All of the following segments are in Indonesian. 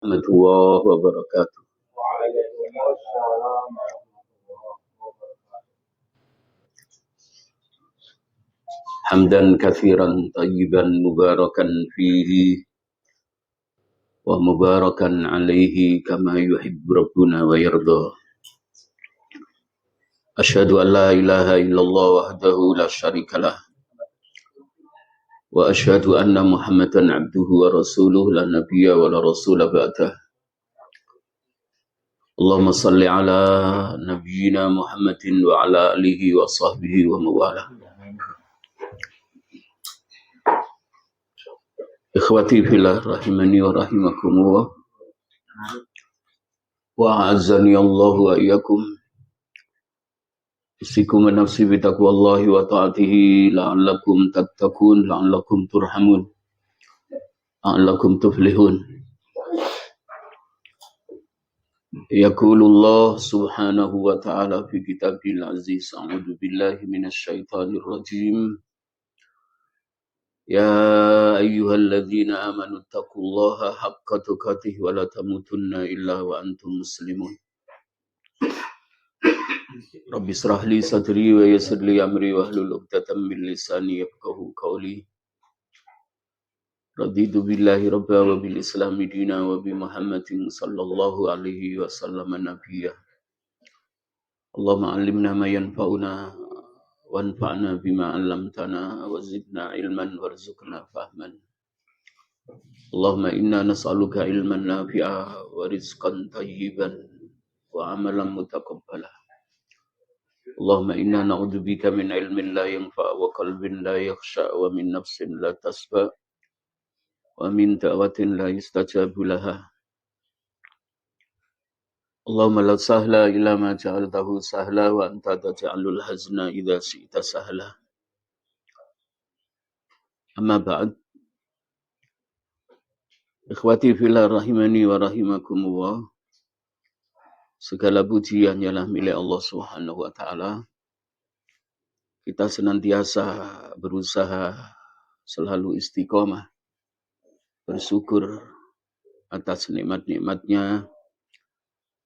warahmatullahi wabarakatuh. Hamdan katsiran tayyiban mubarakan fihi wa mubarakan alaihi kama yuhibbu rabbuna wa yarda. Asyhadu an la ilaha illallah wahdahu la syarikalah wa asyhadu anna Muhammadan abduhu wa rasuluhu la nabiyya wa la rasula ba'dah. Allahumma salli ala nabiyyina Muhammadin wa ala alihi wa sahbihi wa mawalah. Ikhwati fillah rahimani wa rahimakumullah wa a'azzani Allah wa iyyakum. Usikum wa nafsi bi taqwallahi wa ta'atihi la'allakum tattaqun la'allakum turhamun la'allakum tuflihun. Yaqulullah subhanahu wa ta'ala fi kitabil aziz. A'udzu billahi minasy syaithanir rajim. Ya ayyuhalladzina amanu taqullaha haqqa tuqatih wa la tamutunna illa wa antum muslimun. Rabbi israh li sadri wa yassir li amri wahlul 'uqdatam min lisani yafqahu qawli. Raditu billahi rabba wa bil islami dina wa bi Muhammadin sallallahu alaihi wasallam nabiyya. Allahumma 'allimna ma yanfa'una wanfa'na bima 'allamtana wa zidna ilman warzuqna fahman. Allahumma inna nas'aluka ilman nafi'a wa rizqan thayyiban wa amalan mutaqabbala. Allahumma inna na'udzubika min ilmin la yanfa' wa qalbin la yakhsha wa min nafsin la tasba wa min da'watin la yustajabu laha. Allahumma la sahla illa ma ja'altahu sahla wa anta taj'alul hazna idza syi'ta sahla. Amma ba'd. Ikhwati fillah rahimani wa rahimakumullah. Segala puji hanyalah milik Allah Subhanahu wa taala. Kita senantiasa berusaha selalu istiqomah, bersyukur atas nikmat-nikmatnya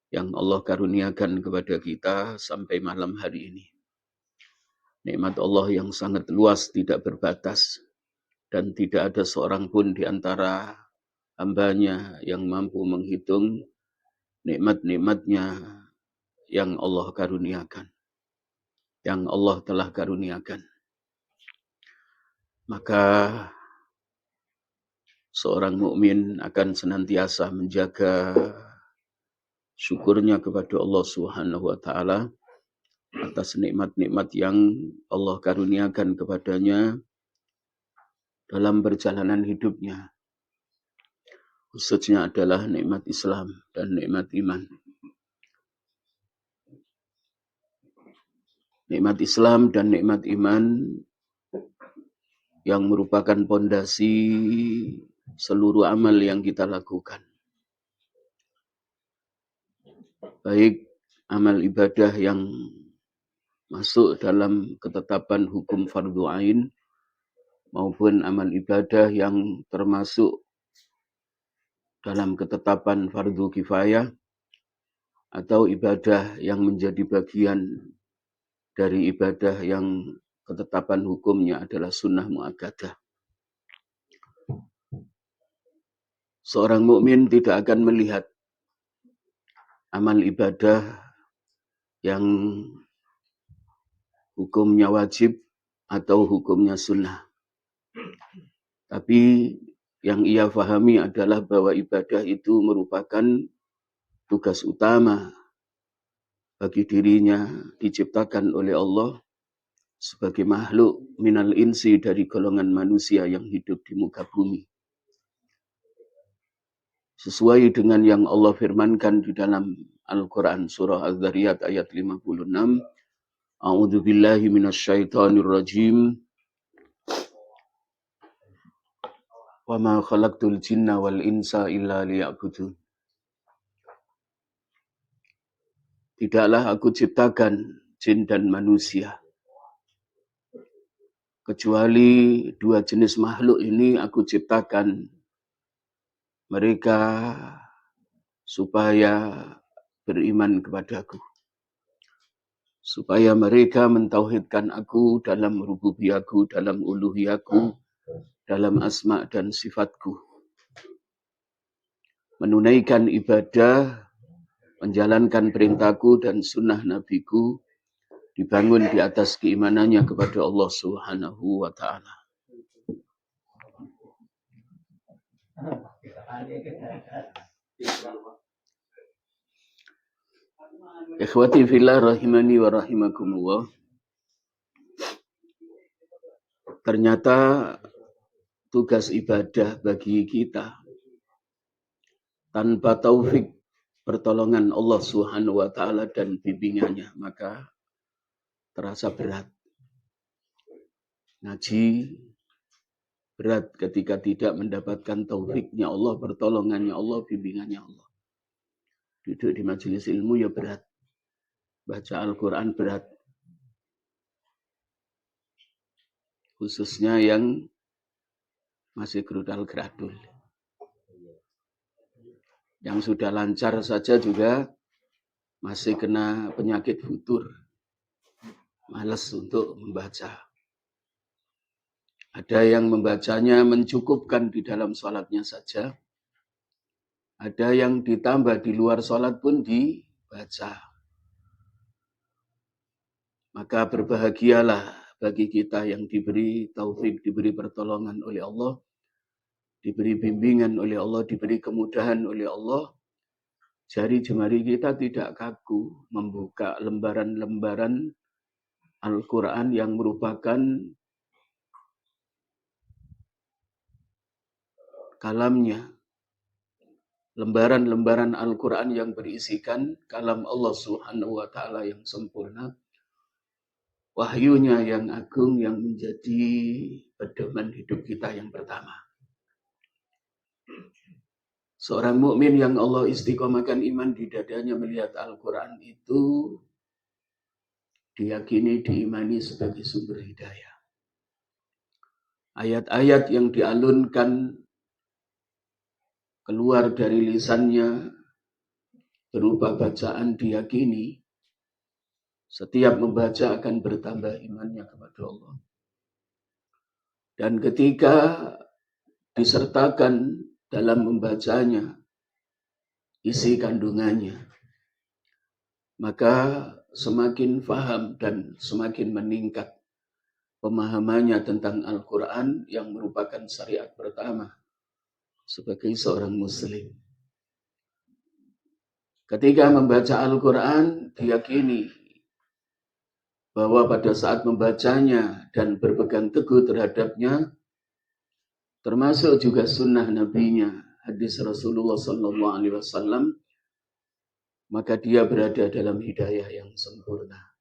yang Allah karuniakan kepada kita sampai malam hari ini. Nikmat Allah yang sangat luas, tidak berbatas, dan tidak ada seorang pun di antara hambanya yang mampu menghitung nikmat-nikmatnya yang Allah karuniakan, yang Allah telah karuniakan. Maka seorang mukmin akan senantiasa menjaga syukurnya kepada Allah Subhanahu wa taala atas nikmat-nikmat yang Allah karuniakan kepadanya dalam perjalanan hidupnya. Khususnya adalah nikmat Islam dan nikmat iman. Nikmat Islam dan nikmat iman yang merupakan pondasi seluruh amal yang kita lakukan. Baik amal ibadah yang masuk dalam ketetapan hukum fardu ain maupun amal ibadah yang termasuk dalam ketetapan fardu kifayah atau ibadah yang menjadi bagian dari ibadah yang ketetapan hukumnya adalah sunnah muakkadah. Seorang mukmin tidak akan melihat amal ibadah yang hukumnya wajib atau hukumnya sunnah. Tapi yang ia fahami adalah bahwa ibadah itu merupakan tugas utama bagi dirinya, diciptakan oleh Allah sebagai makhluk minal insi, dari golongan manusia yang hidup di muka bumi. Sesuai dengan yang Allah firmankan di dalam Al-Quran surah Az-Zariyat ayat 56. A'udzu billahi minasyaitonir rajim. Wa ma khalaqtul jinna wal insa illa liya'budun. Tidaklah aku ciptakan jin dan manusia, kecuali dua jenis makhluk ini aku ciptakan mereka supaya beriman kepadaku, supaya mereka mentauhidkan aku dalam rububiyahku, dalam uluhiyahku, dalam asma dan sifatku, menunaikan ibadah, menjalankan perintahku dan sunnah nabiku, dibangun di atas keimanannya kepada Allah Subhanahu wa Ta'ala. Ikhwati fillah rahimani wa rahimakumullah. Ternyata tugas ibadah bagi kita tanpa taufik pertolongan Allah Subhanahu wa Ta'ala dan bimbingannya, maka terasa berat. Ngaji berat ketika tidak mendapatkan taufiknya Allah, pertolongannya Allah, bimbingannya Allah. Duduk di majelis ilmu ya berat. Baca Al-Quran berat. Khususnya yang masih gerudal-geradul. Yang sudah lancar saja juga masih kena penyakit futur. Malas untuk membaca. Ada yang membacanya mencukupkan di dalam sholatnya saja. Ada yang ditambah di luar sholat pun dibaca. Maka berbahagialah bagi kita yang diberi taufik, diberi pertolongan oleh Allah, diberi bimbingan oleh Allah, diberi kemudahan oleh Allah. Jari jemari kita tidak kaku membuka lembaran-lembaran Al-Quran yang merupakan kalamnya. Lembaran-lembaran Al-Quran yang berisikan kalam Allah Subhanahu wa Ta'ala yang sempurna. Wahyunya yang agung yang menjadi pedoman hidup kita yang pertama. Seorang mukmin yang Allah istiqomahkan iman di dadanya melihat Al-Quran itu diyakini, diimani sebagai sumber hidayah. Ayat-ayat yang dialunkan keluar dari lisannya berupa bacaan diyakini setiap membaca akan bertambah imannya kepada Allah. Dan ketika disertakan dalam membacanya isi kandungannya, maka semakin faham dan semakin meningkat pemahamannya tentang Al-Quran yang merupakan syariat pertama sebagai seorang muslim. Ketika membaca Al-Quran, diyakini bahwa pada saat membacanya dan berpegang teguh terhadapnya, termasuk juga sunnah nabinya, hadis Rasulullah SAW, maka dia berada dalam hidayah yang sempurna.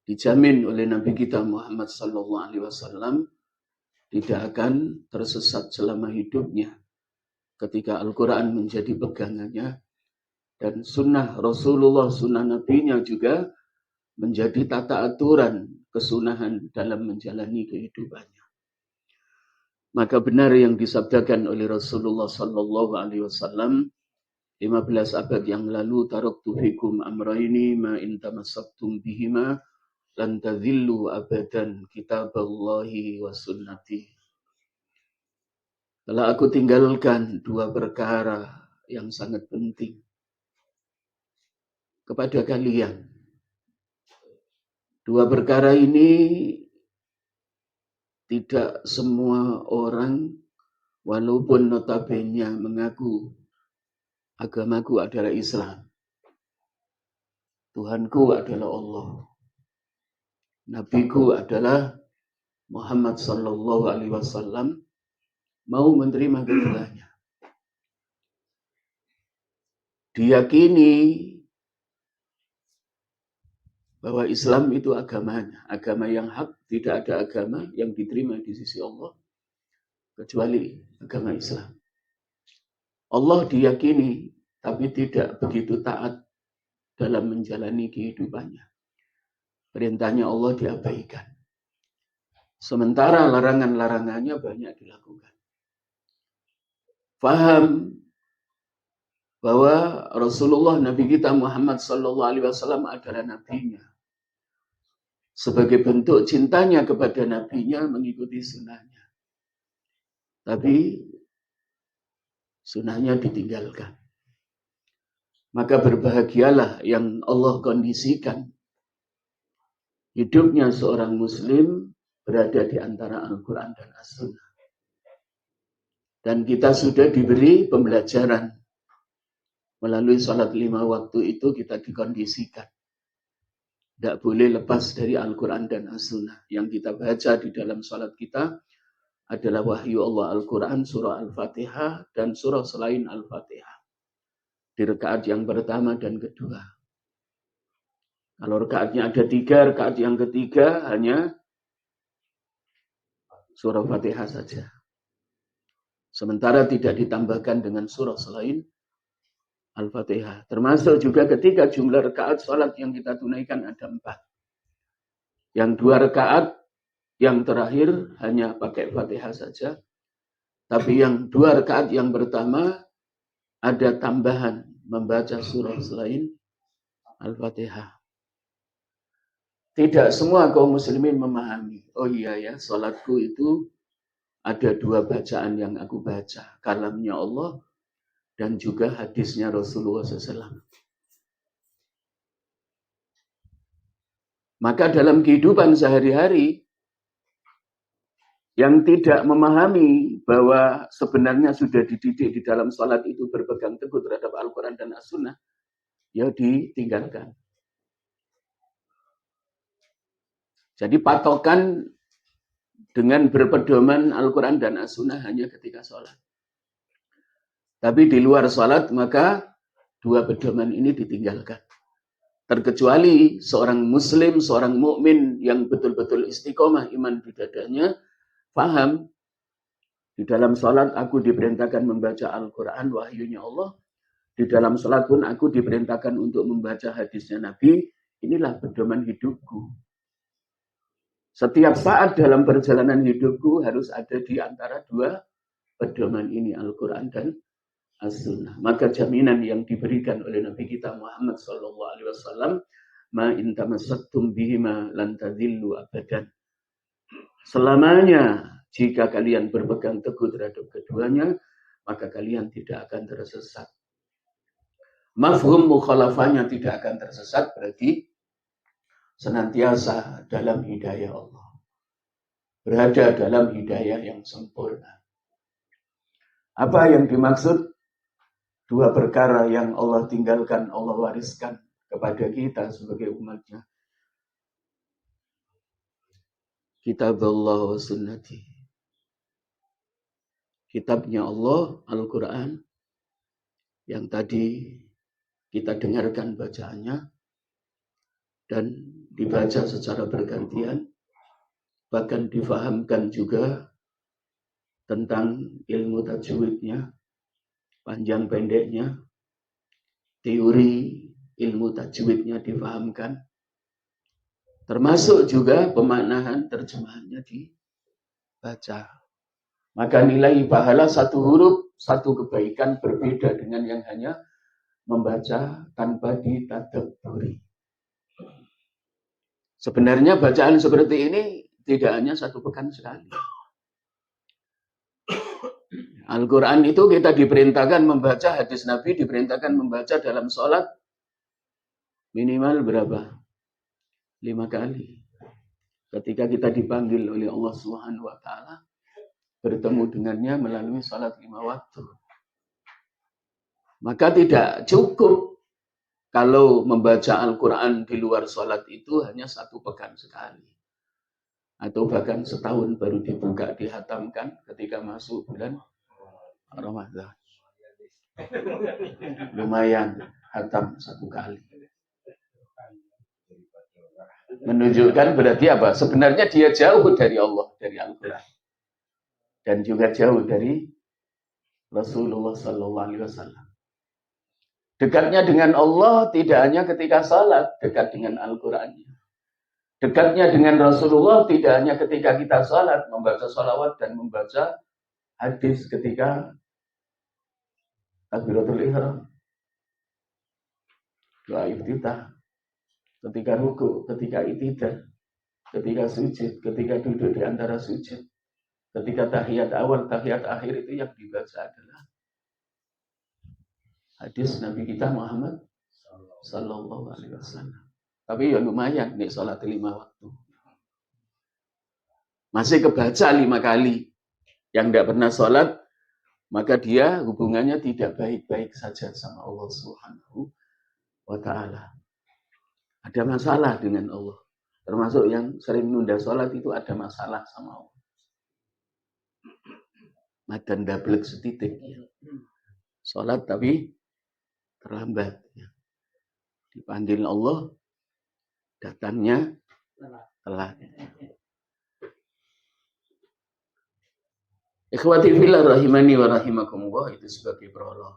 Dijamin oleh Nabi kita Muhammad SAW tidak akan tersesat selama hidupnya ketika Al-Quran menjadi pegangannya dan sunnah Rasulullah, sunnah nabinya juga menjadi tata aturan kesunahan dalam menjalani kehidupannya. Maka benar yang disabdakan oleh Rasulullah SAW 15 abad yang lalu, taraktu fikum amraini ma in tamassaktum bihima lan tadhillu abadan kitaballahi wa sunnati. Telah aku tinggalkan dua perkara yang sangat penting kepada kalian. Dua perkara ini tidak semua orang walaupun notabene mengaku agamaku adalah Islam, Tuhanku adalah Allah, Nabiku adalah Muhammad sallallahu alaihi wasallam, mau menerima keduanya. Diyakini bahwa Islam itu agamanya, agama yang hak, tidak ada agama yang diterima di sisi Allah kecuali agama Islam. Allah diyakini, tapi tidak begitu taat dalam menjalani kehidupannya. Perintahnya Allah diabaikan. Sementara larangan-larangannya banyak dilakukan. Faham bahwa Rasulullah Nabi kita Muhammad sallallahu alaihi wasallam adalah nabinya. Sebagai bentuk cintanya kepada nabinya mengikuti sunnahnya. Tapi sunnahnya ditinggalkan. Maka berbahagialah yang Allah kondisikan hidupnya seorang muslim berada di antara Al-Quran dan As-Sunnah. Dan kita sudah diberi pembelajaran melalui salat 5 waktu itu kita dikondisikan. Tidak boleh lepas dari Al-Quran dan As-Sunnah. Yang kita baca di dalam salat kita adalah wahyu Allah Al-Quran, surah Al-Fatihah, dan surah selain Al-Fatihah. Di rakaat yang pertama dan kedua. Kalau rakaatnya ada 3, rakaat yang ketiga hanya surah Fatihah saja. Sementara tidak ditambahkan dengan surah selain Al-Fatihah. Termasuk juga ketika jumlah rakaat salat yang kita tunaikan ada 4. Yang 2 rakaat yang terakhir hanya pakai Fatihah saja. Tapi yang 2 rakaat yang pertama ada tambahan membaca surah selain Al-Fatihah. Tidak semua kaum muslimin memahami. Oh iya ya, salatku itu ada 2 bacaan yang aku baca. Kalamnya Allah dan juga hadisnya Rasulullah SAW. Maka dalam kehidupan sehari-hari, yang tidak memahami bahwa sebenarnya sudah dididik di dalam salat itu berpegang teguh terhadap Al-Quran dan As-Sunnah, ya ditinggalkan. Jadi patokan dengan berpedoman Al-Quran dan As-Sunnah hanya ketika salat. Tapi di luar salat maka 2 pedoman ini ditinggalkan. Terkecuali seorang muslim, seorang mukmin yang betul-betul istiqomah iman di dadanya, paham di dalam salat aku diperintahkan membaca Al-Quran, wahyunya Allah. Di dalam salat pun aku diperintahkan untuk membaca hadisnya Nabi. Inilah pedoman hidupku. Setiap saat dalam perjalanan hidupku harus ada di antara 2 pedoman ini, Al-Quran dan As-Sunnah. Maka jaminan yang diberikan oleh Nabi kita Muhammad SAW, ma in tamassaktum bihima lan tadillu abadan. Selamanya jika kalian berpegang teguh terhadap keduanya, maka kalian tidak akan tersesat. Mafhum mukhalafahnya tidak akan tersesat berarti senantiasa dalam hidayah Allah. Berada dalam hidayah yang sempurna. Apa yang dimaksud? 2 perkara yang Allah tinggalkan, Allah wariskan kepada kita sebagai umatnya. Kitab Allah wa sunnati. Kitabnya Allah, Al-Quran, yang tadi kita dengarkan bacaannya, dan dibaca secara bergantian, bahkan difahamkan juga tentang ilmu tajwidnya, panjang pendeknya, teori ilmu tajwidnya difahamkan, termasuk juga pemaknaan terjemahannya dibaca. Maka nilai pahala 1 huruf, 1 kebaikan berbeda dengan yang hanya membaca tanpa ditadabburi. Sebenarnya bacaan seperti ini tidak hanya 1 pekan sekali. Al-Quran itu kita diperintahkan membaca, hadis Nabi diperintahkan membaca dalam sholat minimal berapa? 5 kali. Ketika kita dipanggil oleh Allah Subhanahu wa Ta'ala, bertemu dengannya melalui sholat 5 waktu. Maka tidak cukup kalau membaca Al-Quran di luar sholat itu hanya 1 pekan sekali. Atau bahkan setahun baru dibuka, dihatamkan ketika masuk bulan Ramadan. Lumayan hatam 1 kali. Menunjukkan berarti apa? Sebenarnya dia jauh dari Allah, dari Al-Quran. Dan juga jauh dari Rasulullah SAW. Dekatnya dengan Allah tidak hanya ketika salat, dekat dengan Al-Qurannya. Dekatnya dengan Rasulullah tidak hanya ketika kita salat, membaca salawat dan membaca hadis ketika takbiratul ihram. doa iftitah, ketika ruku, ketika itidal, ketika sujud, ketika duduk di antara sujud, ketika tahiyat awal, tahiyat akhir, itu yang dibaca adalah hadis Nabi kita Muhammad Sallallahu Alaihi Wasallam. Tapi ya lumayan nih sholat 5 waktu. Masih kebaca 5 kali. Yang tidak pernah sholat, maka dia hubungannya tidak baik-baik saja sama Allah Subhanahu wa Ta'ala. Ada masalah dengan Allah. Termasuk yang sering nunda sholat itu ada masalah sama Allah. Madan dablek setitik. Sholat tapi terlambat. Dipanggil Allah, datangnya telat. Ikhwati fillah rahimani wa rahimakumullah, itu sebagai prolog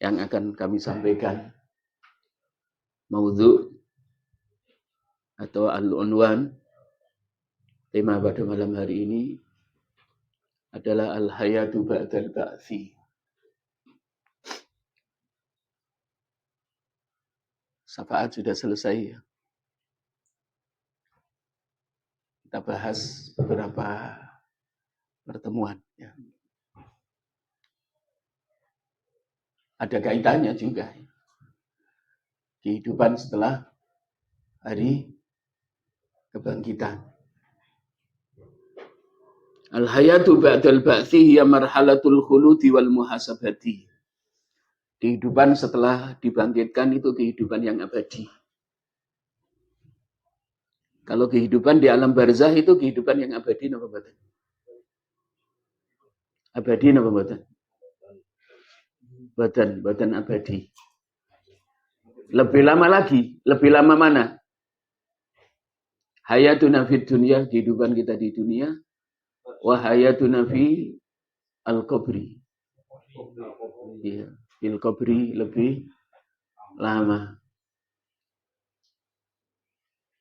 yang akan kami sampaikan. Maudhu atau al-unwan, tema pada malam hari ini adalah al-hayatu ba'dal ba'thi. Syafaat sudah selesai ya. Kita bahas beberapa pertemuan ya. Ada kaitannya juga. Kehidupan setelah hari kebangkitan. Al-hayatu ba'dal ba'thi hiya marhalatul khuludi wal muhasabati. Kehidupan setelah dibangkitkan itu kehidupan yang abadi. Kalau kehidupan di alam barzah itu kehidupan yang abadi napa mboten? Abadi napa mboten? Badan abadi. Lebih lama lagi, lebih lama mana? Hayatuna fid dunya, kehidupan kita di dunia, wa hayatuna fi al-qabri. Iya, fil qabri lebih lama.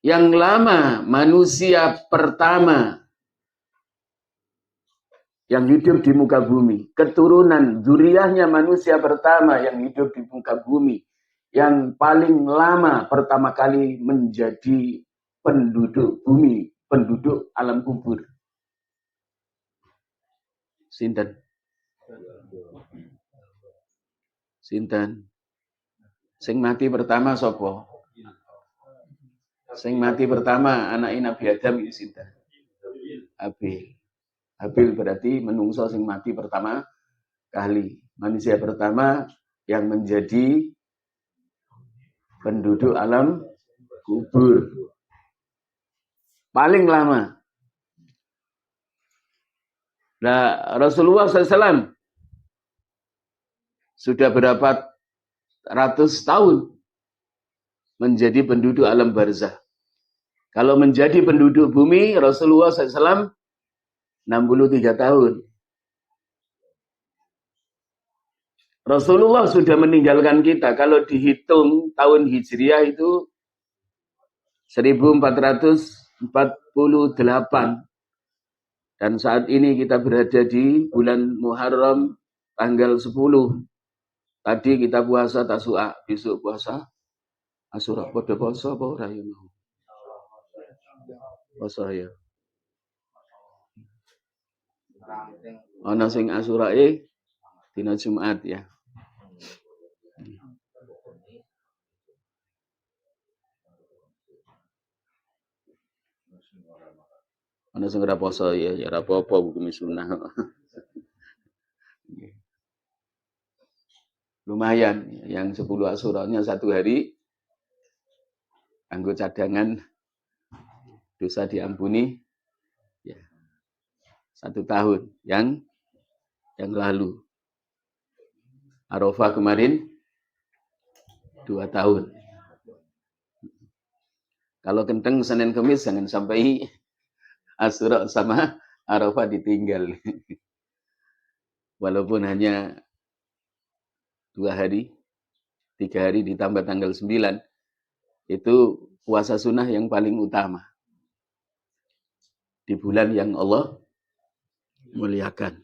Yang lama manusia pertama yang hidup di muka bumi, keturunan zuriyahnya manusia pertama yang hidup di muka bumi, yang paling lama pertama kali menjadi penduduk bumi, penduduk alam kubur. Sinten? Sinten? Sing mati pertama sapa? Sing mati pertama anak Nabi Adam itu sinten? Abil. Abil berarti menungso sing mati pertama kali. Manusia pertama yang menjadi penduduk alam kubur. Paling lama. Nah, Rasulullah SAW sudah berapa ratus tahun menjadi penduduk alam barzah. Kalau menjadi penduduk bumi, Rasulullah SAW 63 tahun. Rasulullah sudah meninggalkan kita. Kalau dihitung tahun Hijriah itu 1448. Dan saat ini kita berada di bulan Muharram tanggal 10. Tadi kita puasa Tasu'a, besok puasa Asyura. Pada puasa apa ora ya mau? Puasa ya. Ana sing Asyurae dina Jumat ya. Ana sing ora poso ya, ora apa-apa hukum sunah. Lumayan, yang 10 Asyuranya 1 hari anggo cadangan dosa diampuni ya. 1 tahun yang lalu. Arafah kemarin 2 tahun. Kalau kenteng Senin Kemis jangan sampai Asyura sama Arafah ditinggal. Walaupun hanya 2 hari, 3 hari ditambah tanggal 9, itu puasa sunnah yang paling utama. Di bulan yang Allah muliakan.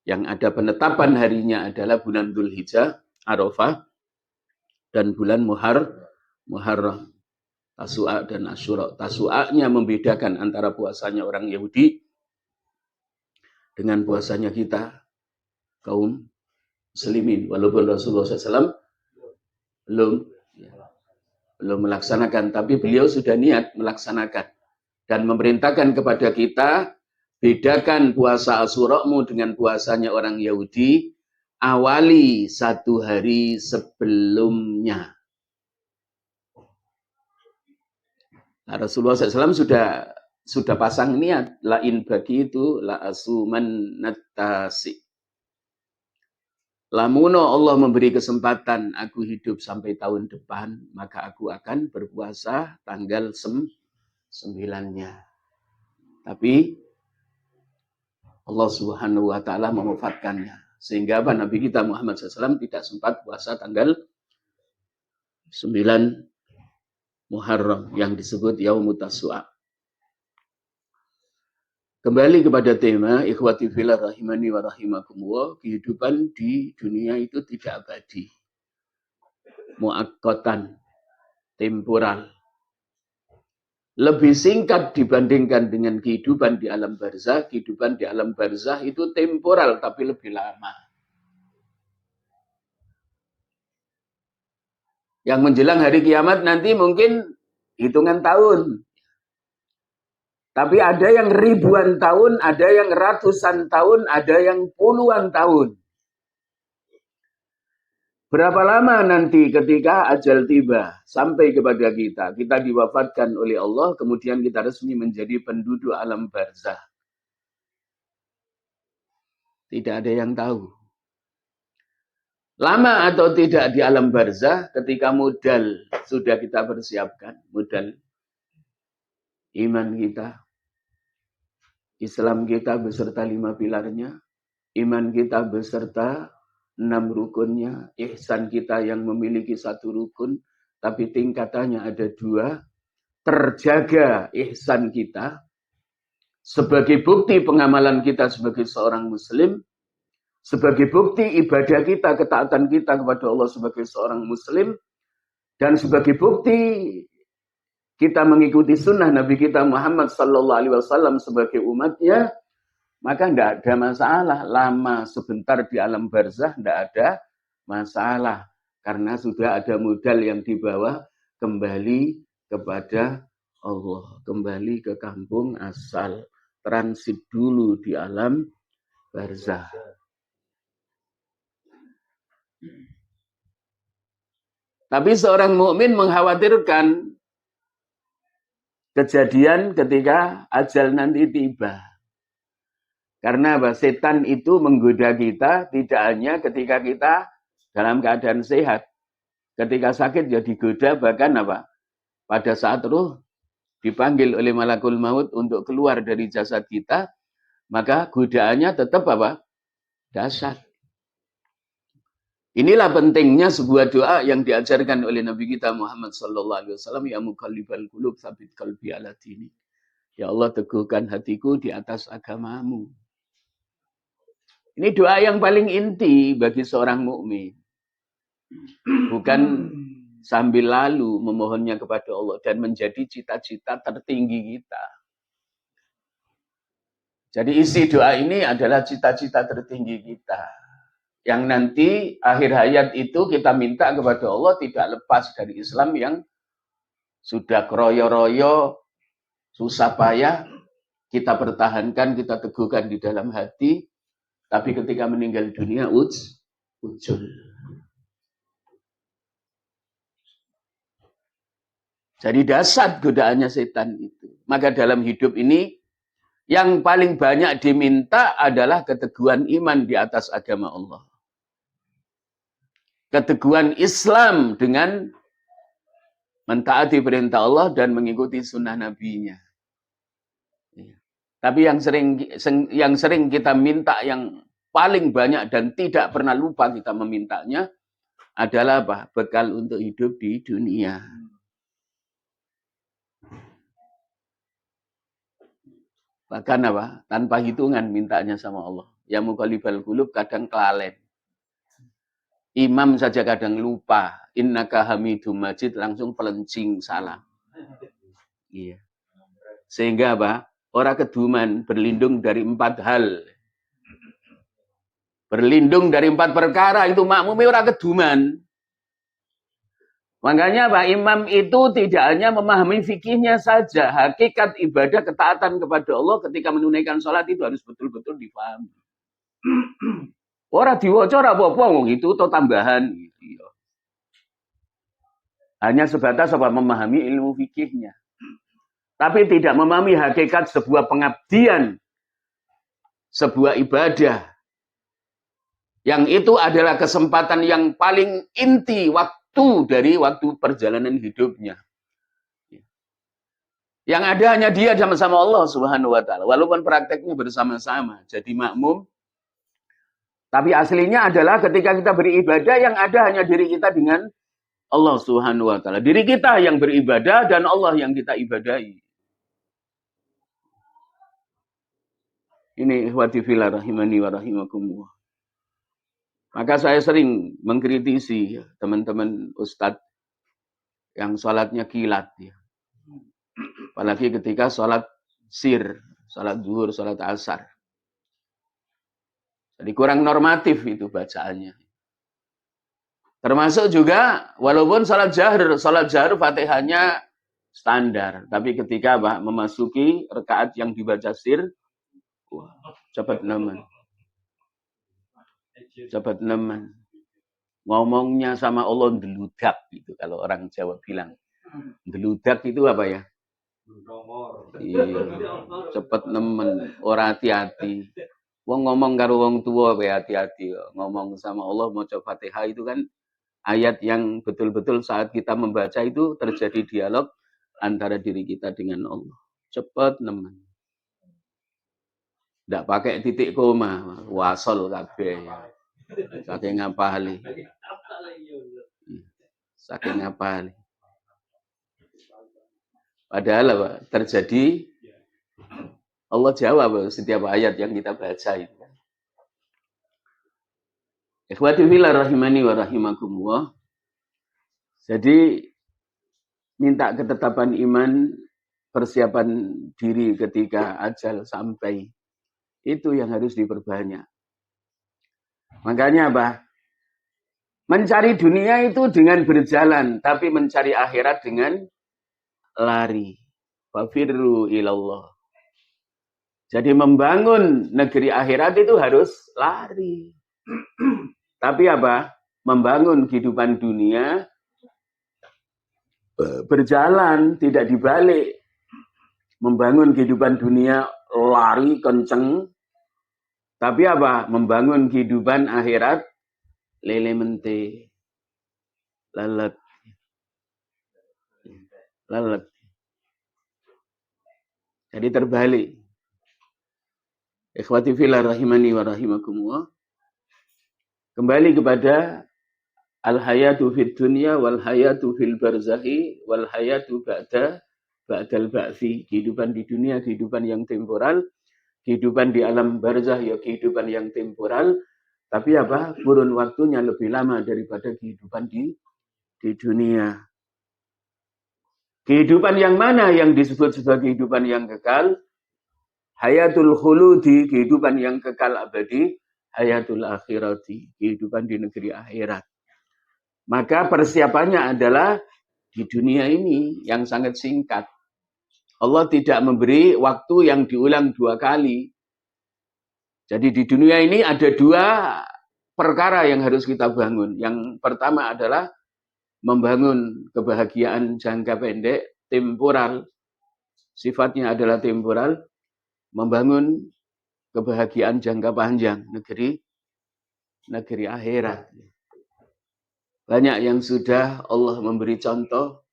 Yang ada penetapan harinya adalah bulan Dzulhijjah, Arafah. dan bulan Muharram. Tasu'a dan Asyura. Tasu'anya membedakan antara puasanya orang Yahudi dengan puasanya kita kaum muslimin. Walaupun Rasulullah SAW belum melaksanakan, tapi beliau sudah niat melaksanakan dan memerintahkan kepada kita, bedakan puasa Asyuramu dengan puasanya orang Yahudi, awali 1 hari sebelumnya. Nah, Rasulullah SAW sudah pasang niat, lain bagi itu la asuman natasi. Lamuno Allah memberi kesempatan aku hidup sampai tahun depan, maka aku akan berpuasa tanggal 9-nya. Tapi Allah Subhanahu wa taala mewafatkannya. Sehingga Nabi kita Muhammad SAW tidak sempat puasa tanggal 9 Muharram yang disebut Yaumut Tasu'a. Kembali kepada tema ikhwati fillah rahimani wa rahimakumullah, kehidupan di dunia itu tidak abadi. Muakkatan, temporal. Lebih singkat dibandingkan dengan kehidupan di alam barzah. Kehidupan di alam barzah itu temporal tapi lebih lama. Yang menjelang hari kiamat nanti mungkin hitungan tahun. Tapi ada yang ribuan tahun, ada yang ratusan tahun, ada yang puluhan tahun. Berapa lama nanti ketika ajal tiba sampai kepada kita. Kita diwafatkan oleh Allah, kemudian kita resmi menjadi penduduk alam barzah. Tidak ada yang tahu. Lama atau tidak di alam barzah ketika modal sudah kita persiapkan. Modal iman kita, Islam kita beserta 5 pilarnya, iman kita beserta 6 rukunnya, ihsan kita yang memiliki 1 rukun, tapi tingkatannya ada 2, terjaga ihsan kita, sebagai bukti pengamalan kita sebagai seorang muslim, sebagai bukti ibadah kita, ketaatan kita kepada Allah sebagai seorang muslim, dan sebagai bukti kita mengikuti sunnah Nabi kita Muhammad SAW sebagai umatnya, maka tidak ada masalah. Lama sebentar di alam barzah tidak ada masalah. Karena sudah ada modal yang dibawa kembali kepada Allah. Kembali ke kampung asal. Transit dulu di alam barzah. Tapi seorang mukmin mengkhawatirkan kejadian ketika ajal nanti tiba. Karena apa? Setan itu menggoda kita tidak hanya ketika kita dalam keadaan sehat. Ketika sakit ya digoda, bahkan apa? Pada saat ruh dipanggil oleh malakul maut untuk keluar dari jasad kita, maka godaannya tetap apa? Dahsyat. Inilah pentingnya sebuah doa yang diajarkan oleh Nabi kita Muhammad SAW. Ya muqallibal qulub tsabit qalbi ala dinik. Ya Allah, teguhkan hatiku di atas agamamu. Ini doa yang paling inti bagi seorang mukmin. Bukan sambil lalu memohonnya kepada Allah dan menjadi cita-cita tertinggi kita. Jadi isi doa ini adalah cita-cita tertinggi kita. Yang nanti akhir hayat itu kita minta kepada Allah tidak lepas dari Islam yang sudah kroyo-royo, susah payah, kita pertahankan, kita teguhkan di dalam hati, tapi ketika meninggal dunia, ujul. Jadi dahsyat godaannya setan itu. Maka dalam hidup ini, yang paling banyak diminta adalah keteguhan iman di atas agama Allah. Keteguhan Islam dengan mentaati perintah Allah dan mengikuti sunnah nabinya. Tapi yang sering kita minta, yang paling banyak dan tidak pernah lupa kita memintanya adalah apa? Bekal untuk hidup di dunia. Bahkan apa? Tanpa hitungan mintanya sama Allah. Ya muqallibal qulub kadang kelalen. Imam saja kadang lupa. Innaka hamidum majid langsung pelencing salam. Iya. Sehingga apa? Orang keduman berlindung dari 4 hal. Berlindung dari 4 perkara itu makmumnya orang keduman. Makanya Pak Imam itu tidak hanya memahami fikihnya saja, hakikat ibadah ketaatan kepada Allah ketika menunaikan sholat itu harus betul-betul dipahami. Orang diwaca ora apa-apa wong itu atau tambahan gitu. Hanya sebatas apa memahami ilmu fikihnya. Tapi tidak memahami hakikat sebuah pengabdian, sebuah ibadah. Yang itu adalah kesempatan yang paling inti dari waktu perjalanan hidupnya. Yang ada hanya dia sama-sama Allah Subhanahu wa taala. Walaupun prakteknya bersama-sama jadi makmum, tapi aslinya adalah ketika kita beribadah yang ada hanya diri kita dengan Allah Subhanahu wa taala. Diri kita yang beribadah dan Allah yang kita ibadahi. Ini ikhwati fillah rahimani wa rahimakumullah. Maka saya sering mengkritisi teman-teman ustadz yang sholatnya kilat ya. Apalagi ketika sholat sir, sholat zuhur, sholat asar. Jadi kurang normatif itu bacaannya. Termasuk juga walaupun sholat jahar Fatihahnya standar. Tapi ketika memasuki rakaat yang dibaca sir, wah, cepat nemen. Cepat nemen. Ngomongnya sama Allah deludak gitu. Kalau orang Jawa bilang. Deludak itu apa ya? Iya, cepet nemen, ora hati-hati. Wong ngomong karo wong tua hati-hati. Ngomong sama Allah maca Fatihah itu kan ayat yang betul-betul saat kita membaca itu terjadi dialog antara diri kita dengan Allah. Cepet nemen. Ndak pakai titik koma, wasol kabeh. Saking ngapali. Saking ngapali. Padahal apa? Terjadi Allah jawab setiap ayat yang kita baca itu. Ikhwati fillah rahimani wa rahimakumullah. Jadi minta ketetapan iman, persiapan diri ketika ajal sampai. Itu yang harus diperbanyak. Makanya apa? Mencari dunia itu dengan berjalan, tapi mencari akhirat dengan lari. Fafirru ilallah. Jadi membangun negeri akhirat itu harus lari. Tapi apa? Membangun kehidupan dunia berjalan, tidak dibalik. Membangun kehidupan dunia lari kenceng. Tapi apa? Membangun kehidupan akhirat lele mente. Lelet. Jadi terbalik. Ikhwati fillah rahimani wa rahimakumullah. Kembali kepada al-hayatu fid dunya wal hayatu fil barzahi wal hayatu ba'dal ba'thi. Kehidupan di dunia, kehidupan yang temporal. Kehidupan di alam barzah, ya kehidupan yang temporal. Tapi apa? Kurun waktunya lebih lama daripada kehidupan di dunia. Kehidupan yang mana yang disebut sebagai kehidupan yang kekal? Hayatul khuludi, kehidupan yang kekal abadi. Hayatul akhirati, kehidupan di negeri akhirat. Maka persiapannya adalah di dunia ini yang sangat singkat. Allah tidak memberi waktu yang diulang 2 kali. Jadi di dunia ini ada 2 perkara yang harus kita bangun. Yang pertama adalah membangun kebahagiaan jangka pendek, temporal. Sifatnya adalah temporal. Membangun kebahagiaan jangka panjang, negeri akhirat. Banyak yang sudah Allah memberi contoh.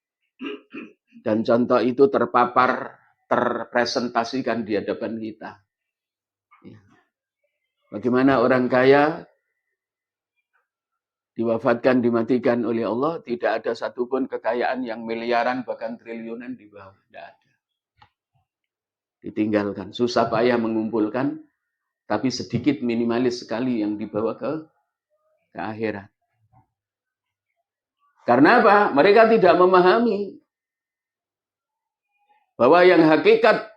Dan contoh itu terpresentasikan di hadapan kita. Bagaimana orang kaya diwafatkan, dimatikan oleh Allah, tidak ada satupun kekayaan yang miliaran bahkan triliunan di bawah. Tidak ada. Ditinggalkan. Susah payah mengumpulkan, tapi sedikit minimalis sekali yang dibawa ke akhirat. Karena apa? Mereka tidak memahami bahwa yang hakikat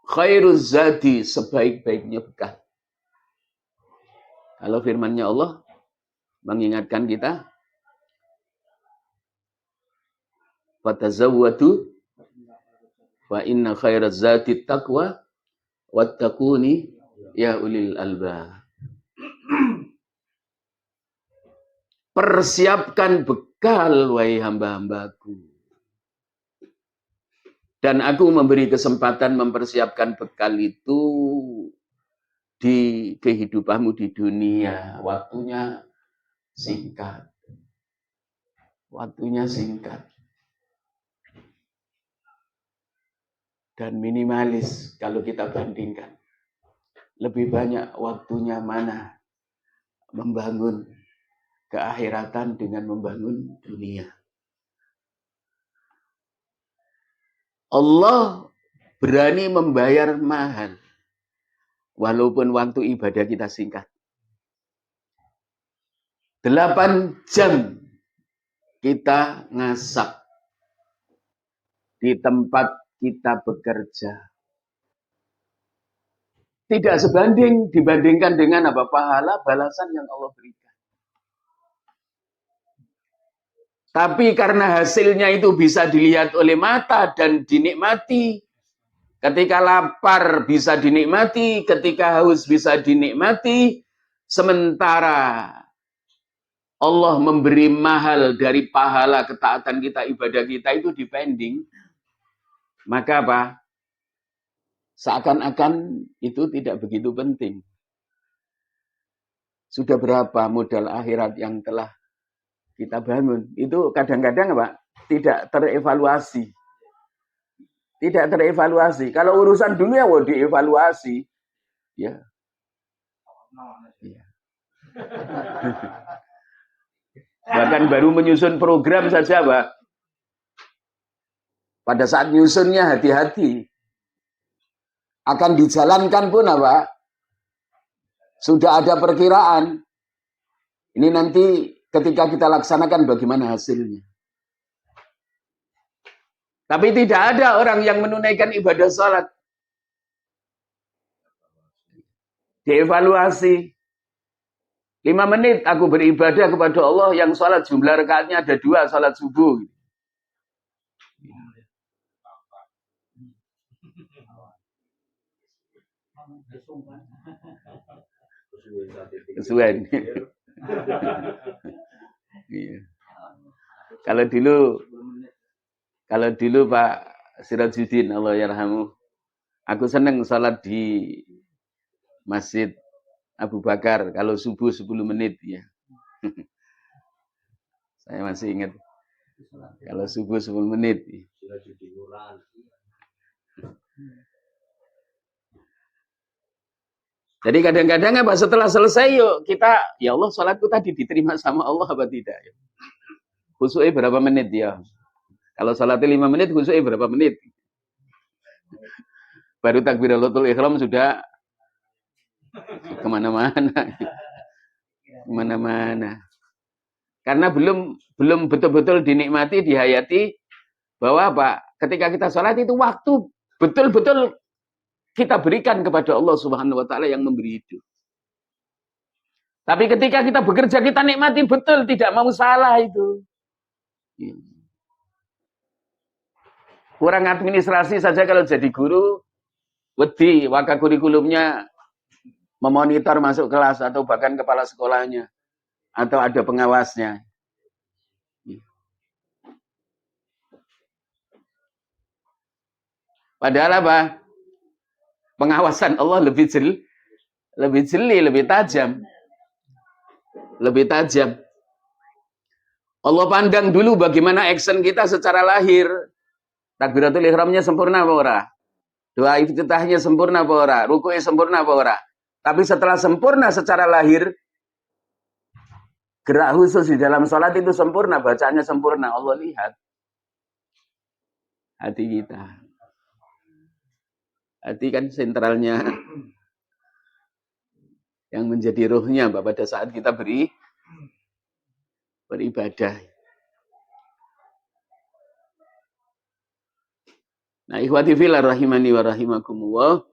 khairuz zadi, sebaik-baiknya bekal. Kalau firman-Nya Allah mengingatkan kita, fatazawwadu fa inna khairaz zadi taqwa wattaquni ya ulil albab. Persiapkan bekal, wahai hamba-hambaku. Dan aku memberi kesempatan mempersiapkan bekal itu di kehidupanmu di dunia. Waktunya singkat. Waktunya singkat. Dan minimalis kalau kita bandingkan. Lebih banyak waktunya mana membangun keakhiratan dengan membangun dunia. Allah berani membayar mahal walaupun waktu ibadah kita singkat. 8 jam kita ngasak di tempat kita bekerja. Tidak sebanding dibandingkan dengan apa pahala balasan yang Allah berikan. Tapi karena hasilnya itu bisa dilihat oleh mata dan dinikmati. Ketika lapar bisa dinikmati, ketika haus bisa dinikmati. Sementara Allah memberi mahal dari pahala ketaatan kita, ibadah kita itu dipending. Maka apa? Seakan-akan itu tidak begitu penting. Sudah berapa modal akhirat yang telah kita bangun? Itu kadang-kadang Pak, tidak terevaluasi. Tidak terevaluasi. Kalau urusan dunia mau dievaluasi, ya. Ya. Bahkan baru menyusun program saja, Pak. Pada saat nyusunnya hati-hati. Akan dijalankan pun apa? Sudah ada perkiraan. Ini nanti ketika kita laksanakan bagaimana hasilnya. Tapi tidak ada orang yang menunaikan ibadah salat. Dievaluasi. 5 menit aku beribadah kepada Allah, yang salat jumlah rakaatnya ada 2, salat subuh. Kesuwen. Iya. Kalau dulu Pak Sirajuddin, Allah yarhamu, aku senang salat di Masjid Abu Bakar kalau subuh 10 menit ya. Saya masih ingat. Kalau subuh 10 menit. Jadi kadang-kadang apa setelah selesai yuk kita, ya Allah salatku tadi diterima sama Allah apa tidak? Khusyuknya berapa menit ya? Kalau salatnya 5 menit, khusyuknya berapa menit? Baru takbiratul ihram sudah kemana-mana. Kemana-mana. Karena belum betul-betul dinikmati, dihayati bahwa apa? Ketika kita salat itu waktu betul-betul kita berikan kepada Allah Subhanahu wa taala yang memberi hidup. Tapi ketika kita bekerja kita nikmati betul, tidak mau salah itu. Kurang administrasi saja kalau jadi guru, wedi waka kurikulumnya memonitor masuk kelas atau bahkan kepala sekolahnya atau ada pengawasnya. Padahal apa? Pengawasan Allah lebih jeli, lebih tajam. Lebih tajam. Allah pandang dulu bagaimana action kita secara lahir. Takbiratul ihramnya sempurna apa ora? Doa iftitahnya sempurna apa ora? Ruku'nya sempurna apa ora? Tapi setelah sempurna secara lahir, gerak khusus di dalam sholat itu sempurna, bacaannya sempurna. Allah lihat hati kita. Hati kan sentralnya yang menjadi rohnya pada saat kita beribadah. Nah, ikhwati fillah rahimani wa rahimakumullah.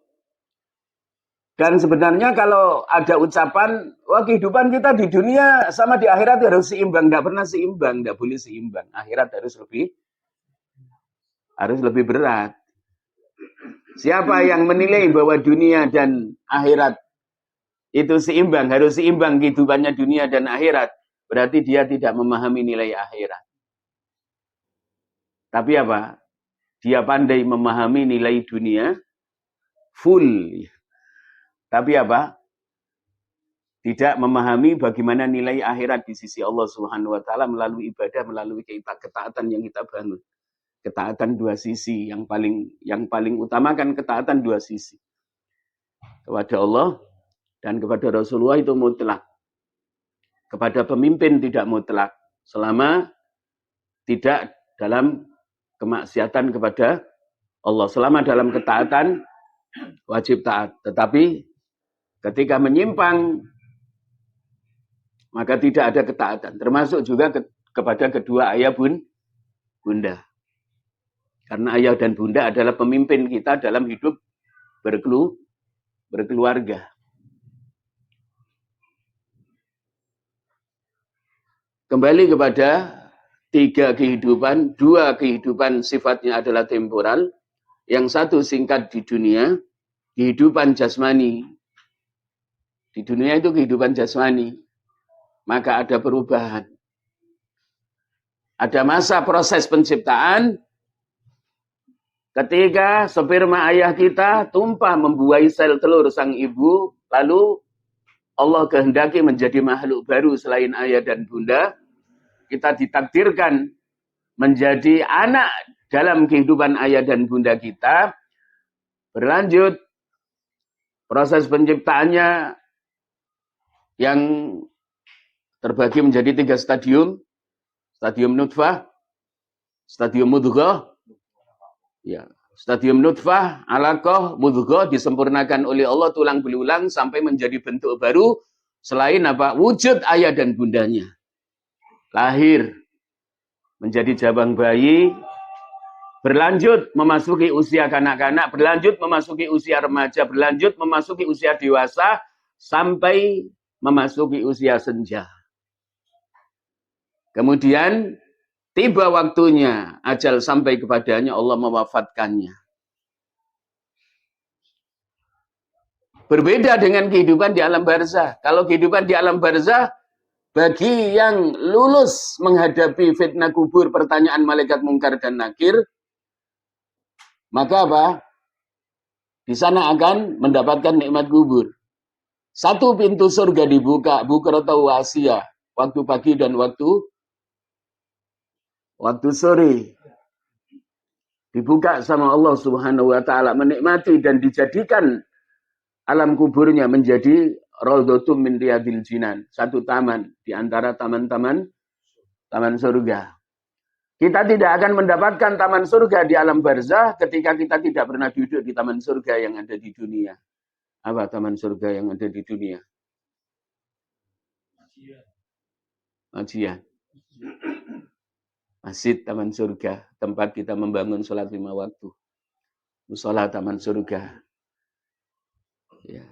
Dan sebenarnya kalau ada ucapan, wah kehidupan kita di dunia sama di akhirat harus seimbang. Tidak pernah seimbang, tidak boleh seimbang. Akhirat harus lebih berat. Siapa yang menilai bahwa dunia dan akhirat itu seimbang, harus seimbang kehidupannya dunia dan akhirat, berarti dia tidak memahami nilai akhirat. Tapi apa? Dia pandai memahami nilai dunia full. Tapi apa? Tidak memahami bagaimana nilai akhirat di sisi Allah Subhanahu wa taala melalui ibadah, melalui ketaatan yang kita bangun. Ketaatan dua sisi, yang paling utama kan ketaatan dua sisi. Kepada Allah dan kepada Rasulullah itu mutlak. Kepada pemimpin tidak mutlak selama tidak dalam kemaksiatan kepada Allah. Selama dalam ketaatan wajib taat. Tetapi ketika menyimpang maka tidak ada ketaatan. Termasuk juga kepada kedua ayah bunda. Karena ayah dan bunda adalah pemimpin kita dalam hidup berkeluarga. Kembali kepada tiga kehidupan. Dua kehidupan sifatnya adalah temporal. Yang satu singkat di dunia. Kehidupan jasmani. Di dunia itu kehidupan jasmani. Maka ada perubahan. Ada masa proses penciptaan ketika sperma ayah kita tumpah membuahi sel telur sang ibu, lalu Allah kehendaki menjadi makhluk baru selain ayah dan bunda, kita ditakdirkan menjadi anak dalam kehidupan ayah dan bunda kita, berlanjut proses penciptaannya yang terbagi menjadi 3 stadium. Stadium nutfah, stadium mudghah, ya, stadium nutfah, alaqah, mudghah disempurnakan oleh Allah tulang belulang sampai menjadi bentuk baru selain apa? Wujud ayah dan bundanya. Lahir menjadi jabang bayi, berlanjut memasuki usia kanak-kanak, berlanjut memasuki usia remaja, berlanjut memasuki usia dewasa sampai memasuki usia senja. Kemudian tiba waktunya ajal sampai kepadanya, Allah mewafatkannya. Berbeda dengan kehidupan di alam barzah. Kalau kehidupan di alam barzah, bagi yang lulus menghadapi fitnah kubur, pertanyaan malaikat mungkar dan nakir, maka apa? Di sana akan mendapatkan nikmat kubur. Satu pintu surga dibuka, bukratan wa asya, waktu pagi dan waktu sore. Dibuka sama Allah Subhanahu wa taala, menikmati dan dijadikan alam kuburnya menjadi raudhatum min riyadil jinan, satu taman di antara taman-taman surga. Kita tidak akan mendapatkan taman surga di alam barzah ketika kita tidak pernah duduk di taman surga yang ada di dunia. Apa taman surga yang ada di dunia? Kajian. Masjid taman surga, tempat kita membangun sholat 5 waktu. Musola taman surga. Ya.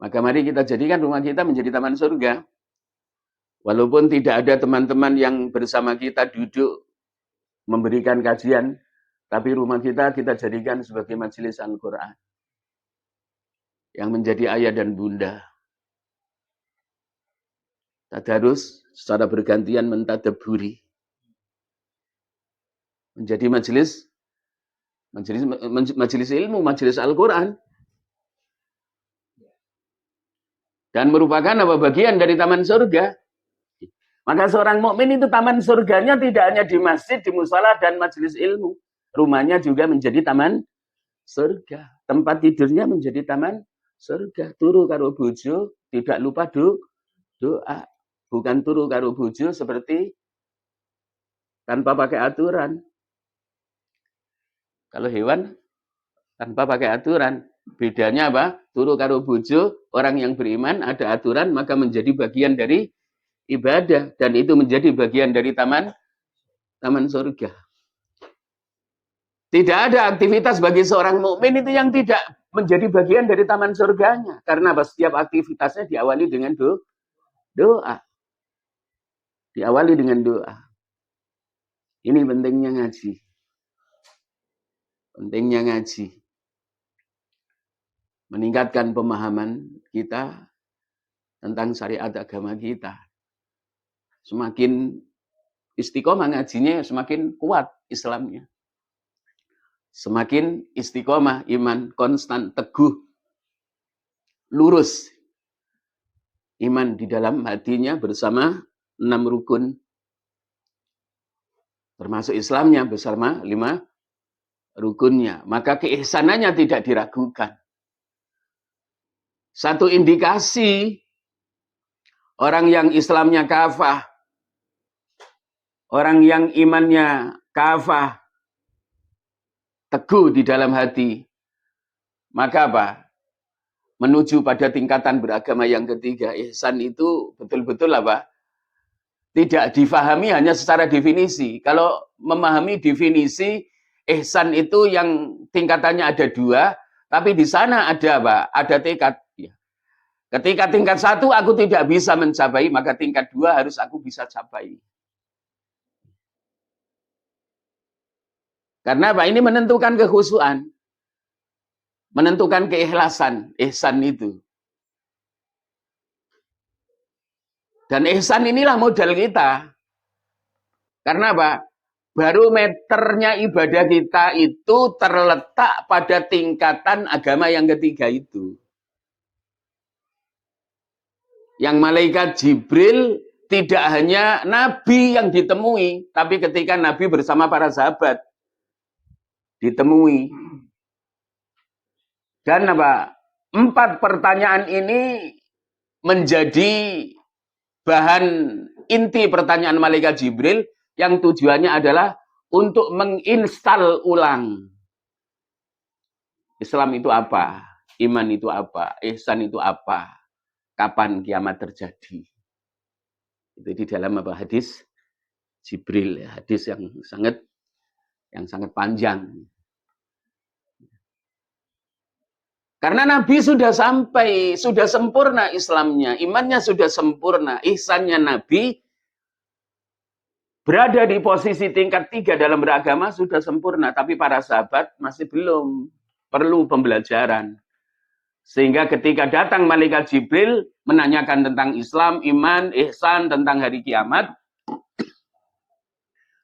Maka mari kita jadikan rumah kita menjadi taman surga. Walaupun tidak ada teman-teman yang bersama kita duduk memberikan kajian, tapi rumah kita jadikan sebagai majelis Al-Quran. Yang menjadi ayah dan bunda. Tadarus secara bergantian mentadaburi. Menjadi majelis ilmu, majelis Al-Quran. Dan merupakan apa? Bagian dari taman surga. Maka seorang mukmin itu taman surganya tidak hanya di masjid, di musola dan majelis ilmu. Rumahnya juga menjadi taman surga. Tempat tidurnya menjadi taman surga. Turu karo bojo, tidak lupa doa. Bukan turu karo bojo seperti tanpa pakai aturan. Kalau hewan tanpa pakai aturan. Bedanya apa? Turu karo bojo, orang yang beriman ada aturan, maka menjadi bagian dari ibadah. Dan itu menjadi bagian dari taman surga. Tidak ada aktivitas bagi seorang mukmin itu yang tidak menjadi bagian dari taman surganya. Karena setiap aktivitasnya diawali dengan doa. Diawali dengan doa. Ini pentingnya ngaji. Pentingnya ngaji. Meningkatkan pemahaman kita tentang syariat agama kita. Semakin istiqomah ngajinya, semakin kuat Islamnya. Semakin istiqomah, iman, konstan, teguh, lurus. Iman di dalam hatinya bersama 6 rukun. Termasuk Islamnya bersama 5 rukunnya. Maka keihsanannya tidak diragukan. Satu indikasi orang yang Islamnya kafah, orang yang imannya kafah, teguh di dalam hati, maka apa? Menuju pada tingkatan beragama yang ketiga. Ihsan itu betul-betul apa? Tidak difahami hanya secara definisi. Kalau memahami definisi, ihsan itu yang tingkatannya ada 2, tapi di sana ada apa? Ada tekad. Ketika tingkat 1 aku tidak bisa mencapai, maka tingkat 2 harus aku bisa capai. Karena apa? Ini menentukan kekhusyuan. Menentukan keikhlasan, ihsan itu. Dan ihsan inilah modal kita. Karena apa? Barometernya ibadah kita itu terletak pada tingkatan agama yang ketiga itu. Yang malaikat Jibril tidak hanya Nabi yang ditemui, tapi ketika Nabi bersama para sahabat ditemui. Dan apa? 4 pertanyaan ini menjadi bahan inti pertanyaan malaikat Jibril yang tujuannya adalah untuk menginstal ulang. Islam itu apa? Iman itu apa? Ihsan itu apa? Kapan kiamat terjadi? Itu di dalam apa? Hadis Jibril, hadis yang sangat panjang. Karena Nabi sudah sampai, sudah sempurna Islamnya, imannya sudah sempurna, ihsannya Nabi berada di posisi tingkat 3 dalam beragama sudah sempurna, tapi para sahabat masih belum, perlu pembelajaran. Sehingga ketika datang malaikat Jibril menanyakan tentang Islam, iman, ihsan, tentang hari kiamat,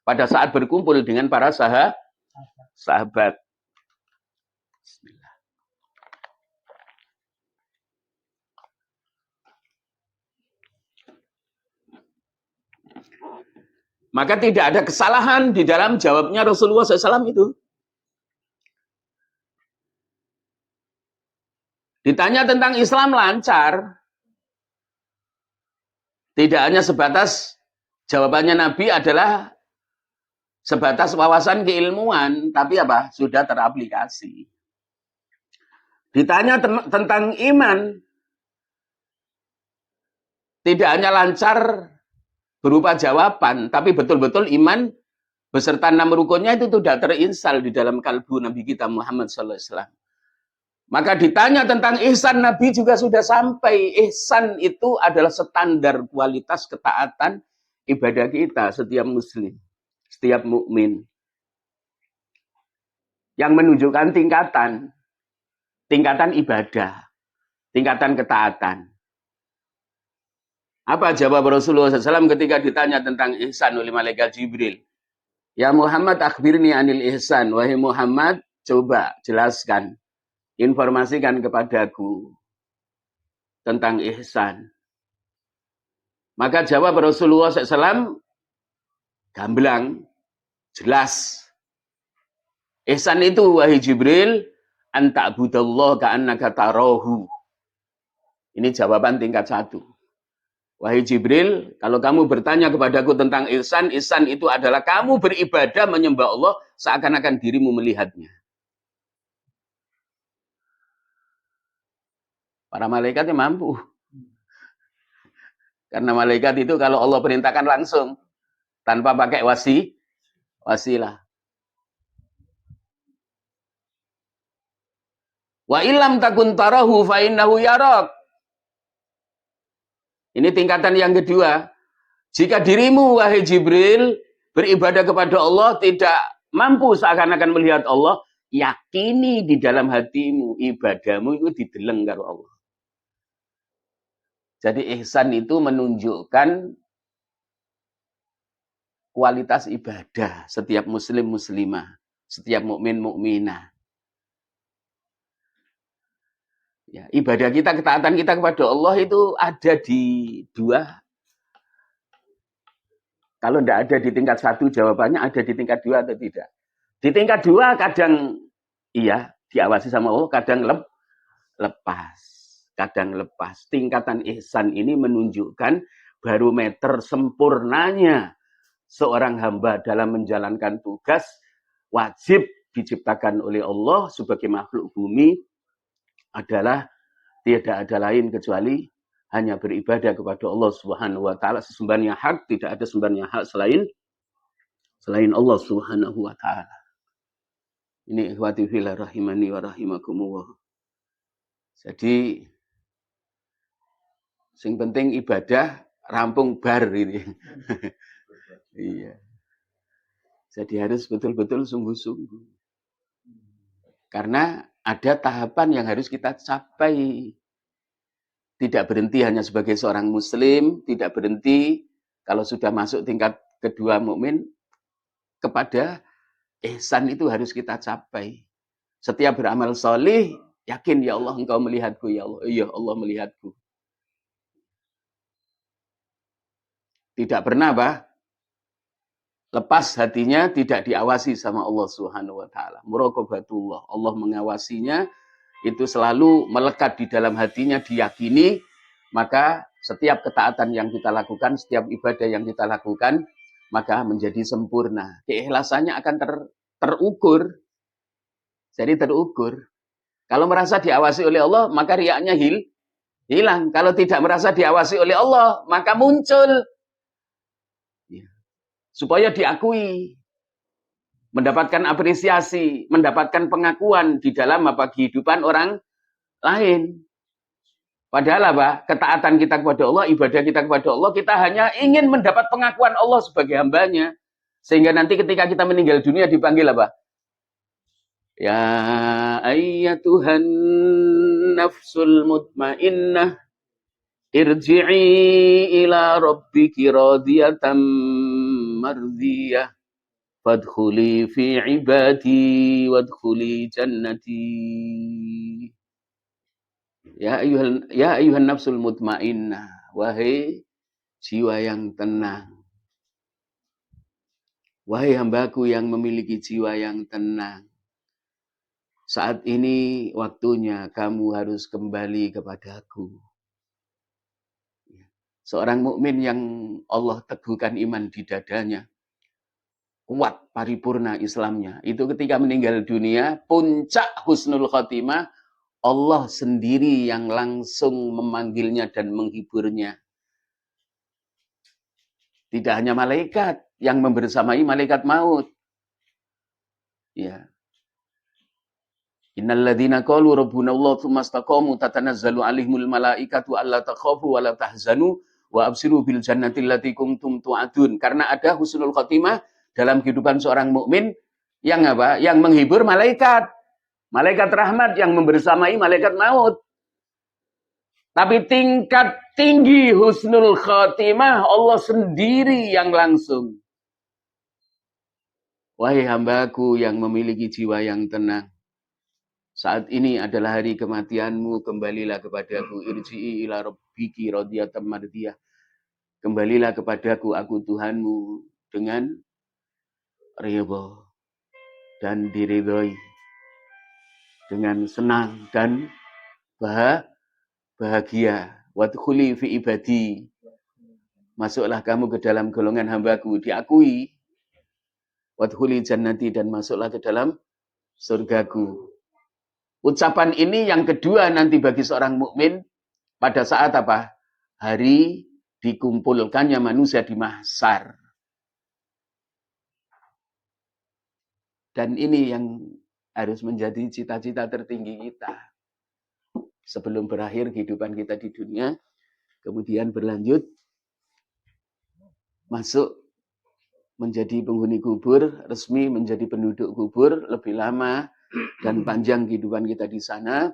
pada saat berkumpul dengan para sahabat. Maka tidak ada kesalahan di dalam jawabnya Rasulullah SAW itu. Ditanya tentang Islam lancar. Tidak hanya sebatas jawabannya Nabi adalah sebatas wawasan keilmuan, tapi apa? Sudah teraplikasi. Ditanya tentang iman, tidak hanya lancar berupa jawaban, tapi betul-betul iman beserta 6 rukunnya itu sudah terinstal di dalam kalbu Nabi kita Muhammad SAW. Maka ditanya tentang ihsan, Nabi juga sudah sampai. Ihsan itu adalah standar kualitas ketaatan ibadah kita, setiap muslim, setiap mukmin. Yang menunjukkan tingkatan ibadah, tingkatan ketaatan. Apa jawab Rasulullah SAW ketika ditanya tentang ihsan oleh malaikat Jibril? Ya Muhammad, akhbirni anil ihsan. Wahai Muhammad, coba jelaskan, informasikan kepadaku tentang ihsan. Maka jawab Rasulullah SAW gamblang, jelas. Ihsan itu, wahai Jibril, anta'budallah ka'annaka tarahu. Ini jawaban tingkat 1. Wahai Jibril, kalau kamu bertanya kepadaku tentang ihsan, ihsan itu adalah kamu beribadah menyembah Allah seakan-akan dirimu melihatnya. Para malaikatnya mampu. Karena malaikat itu kalau Allah perintahkan langsung, tanpa pakai wasilah. Wa illam takun tarahu fa innahu yarak. Ini tingkatan yang kedua. Jika dirimu wahai Jibril beribadah kepada Allah tidak mampu seakan-akan melihat Allah, yakini di dalam hatimu ibadahmu itu dideleng karo Allah. Jadi ihsan itu menunjukkan kualitas ibadah setiap muslim muslimah, setiap mukmin mukminah. Ya, ibadah kita, ketaatan kita kepada Allah itu ada di dua. Kalau tidak ada di tingkat satu, jawabannya ada di tingkat dua atau tidak. Di tingkat dua kadang iya diawasi sama Allah, kadang lepas. Kadang lepas. Tingkatan ihsan ini menunjukkan barometer sempurnanya seorang hamba dalam menjalankan tugas wajib diciptakan oleh Allah sebagai makhluk bumi adalah tidak ada lain kecuali hanya beribadah kepada Allah Subhanahu wa taala, sesembahan yang hak, tidak ada sembahan yang hak selain Allah Subhanahu wa taala. Ini ikhwati fillah rahimani wa rahimakumullah. Jadi sing penting ibadah rampung bar ini. Iya. Jadi harus betul-betul sungguh-sungguh. Karena ada tahapan yang harus kita capai. Tidak berhenti hanya sebagai seorang muslim, tidak berhenti kalau sudah masuk tingkat kedua mukmin, kepada ihsan itu harus kita capai. Setiap beramal solih, yakin ya Allah engkau melihatku ya Allah. Iya Allah melihatku. Tidak pernah lepas hatinya, tidak diawasi sama Allah Subhanahu wa taala. Muraqabatullah. Allah mengawasinya, itu selalu melekat di dalam hatinya, diyakini, maka setiap ketaatan yang kita lakukan, setiap ibadah yang kita lakukan, maka menjadi sempurna. Keikhlasannya akan terukur. Jadi terukur. Kalau merasa diawasi oleh Allah, maka riaknya hilang. Kalau tidak merasa diawasi oleh Allah, maka muncul. Supaya diakui, mendapatkan apresiasi, mendapatkan pengakuan di dalam kehidupan orang lain. Padahal ketaatan kita kepada Allah, ibadah kita kepada Allah, kita hanya ingin mendapat pengakuan Allah sebagai hambanya. Sehingga nanti ketika kita meninggal dunia dipanggil Ya ayyatuhan nafsul mutmainnah irji'i ila rabbiki radiyatan mardiyah fadkhuli fi ibadi wadkhuli jannati. Ya ayuhan nafsul mutmainnah, wahai jiwa yang tenang. Wahai hambaku yang memiliki jiwa yang tenang. Saat ini waktunya kamu harus kembali kepadaku. Seorang mukmin yang Allah teguhkan iman di dadanya, kuat paripurna Islamnya, itu ketika meninggal dunia, puncak husnul khotimah, Allah sendiri yang langsung memanggilnya dan menghiburnya. Tidak hanya malaikat yang membersamai malaikat maut. Ya. Innal ladzina qalu rabbuna Allah tsumma istaqamu tatanazzalu alaihimul malaikatu alla takhafu wa la tahzanu wa absiru bil jannati allati kuntum tu'adun. Karena ada husnul khotimah dalam kehidupan seorang mukmin yang Yang menghibur malaikat. Malaikat rahmat yang membersamai malaikat maut. Tapi tingkat tinggi husnul khotimah Allah sendiri yang langsung. Wahai hambaku yang memiliki jiwa yang tenang. Saat ini adalah hari kematianmu, kembalilah kepadaku. Irji'i ila rabbiki radiyatan mardiyah. Kembalilah kepadaku, aku Tuhanmu, dengan ridha dan diridhoi. Dengan senang dan bahagia. Wadkhuli fi ibadi. Masuklah kamu ke dalam golongan hambaku, diakui. Wadkhuli jannati, dan masuklah ke dalam surgaku. Ucapan ini yang kedua nanti bagi seorang mukmin pada saat Hari dikumpulkannya manusia di mahsyar. Dan ini yang harus menjadi cita-cita tertinggi kita. sebelum berakhir kehidupan kita di dunia, kemudian berlanjut masuk menjadi penghuni kubur, resmi menjadi penduduk kubur lebih lama dan panjang kehidupan kita di sana.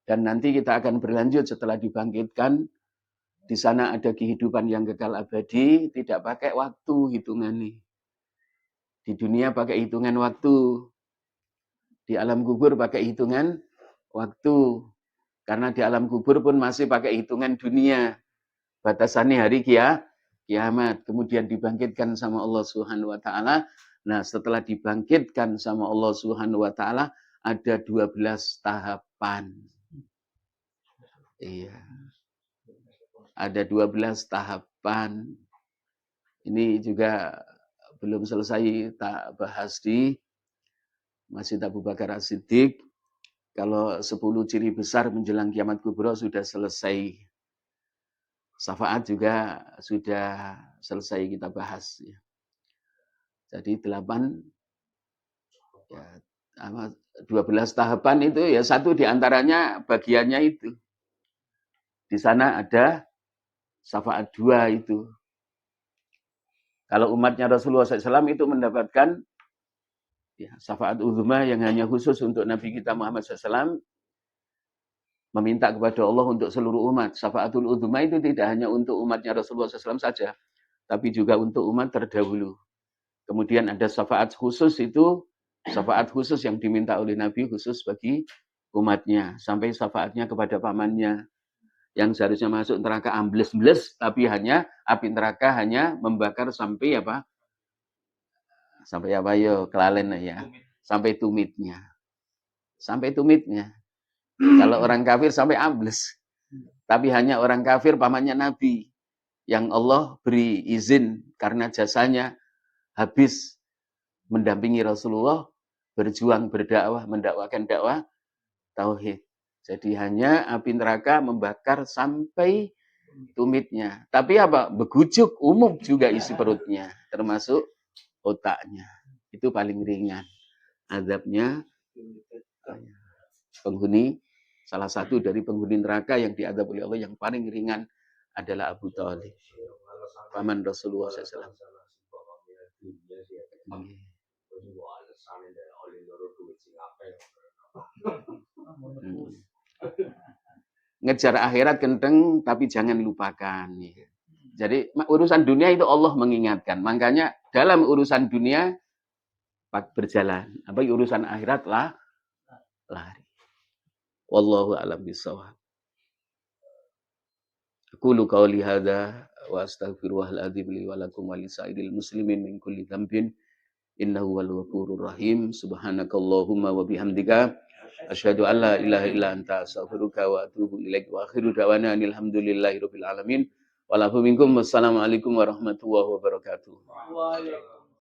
Dan nanti kita akan berlanjut setelah dibangkitkan. Di sana ada kehidupan yang kekal abadi, tidak pakai waktu hitungannya. Di dunia pakai hitungan waktu. Di alam kubur pakai hitungan waktu. Karena di alam kubur pun masih pakai hitungan dunia. Batasannya hari kiamat, kemudian dibangkitkan sama Allah Subhanahu wa taala. Nah, setelah dibangkitkan sama Allah Subhanahu wa taala ada 12 tahapan. Iya. Ada 12 tahapan. Ini juga belum selesai tak bahas di Masjid Abu Bakar As-Siddiq. Kalau 10 ciri besar menjelang kiamat kubra sudah selesai. Syafaat juga sudah selesai kita bahas. Ya. Jadi 12 tahapan itu ya satu diantaranya bagiannya itu. Di sana ada syafaat 2 itu. Kalau umatnya Rasulullah SAW itu mendapatkan ya, syafaat uzma yang hanya khusus untuk Nabi kita Muhammad SAW, meminta kepada Allah untuk seluruh umat. Syafaatul uzma itu tidak hanya untuk umatnya Rasulullah SAW saja, tapi juga untuk umat terdahulu. Kemudian ada syafaat khusus itu, syafaat khusus yang diminta oleh Nabi khusus bagi umatnya. Sampai syafaatnya kepada pamannya, yang seharusnya masuk neraka ambles-bles, tapi hanya api neraka hanya membakar sampai apa? Sampai apa yo, kelalen ya. Sampai tumitnya. Sampai tumitnya. Kalau orang kafir sampai ambles. Tapi hanya orang kafir pamannya Nabi. Yang Allah beri izin karena jasanya habis mendampingi Rasulullah, berjuang berdakwah, mendakwakan dakwah tauhid. Jadi hanya api neraka membakar sampai tumitnya. Tapi apa? Begujuk umum juga isi perutnya, termasuk otaknya. Itu paling ringan. Azabnya penghuni, salah satu dari penghuni neraka yang diadab oleh Allah yang paling ringan adalah Abu Thalib, paman Rasulullah SAW. Ngejar akhirat kenceng, tapi jangan lupakan. Jadi urusan dunia itu Allah mengingatkan. Makanya dalam urusan dunia berjalan. Apa urusan akhirat lah lari. Wallahu a'lam bishawab. Aqulu qawli hadza wa astaghfirullahal adzim li wa lakum wa lisairil muslimin min kulli dzambin innahu wal ghafurur rahim. Subhanakallahumma wa bihamdika asyhadu an la ilaha illa anta astaghfiruka wa atubu ilaik wa akhiru da'wana alhamdulillahirabbil alamin. Wassalamualaikum warahmatullahi wabarakatuh.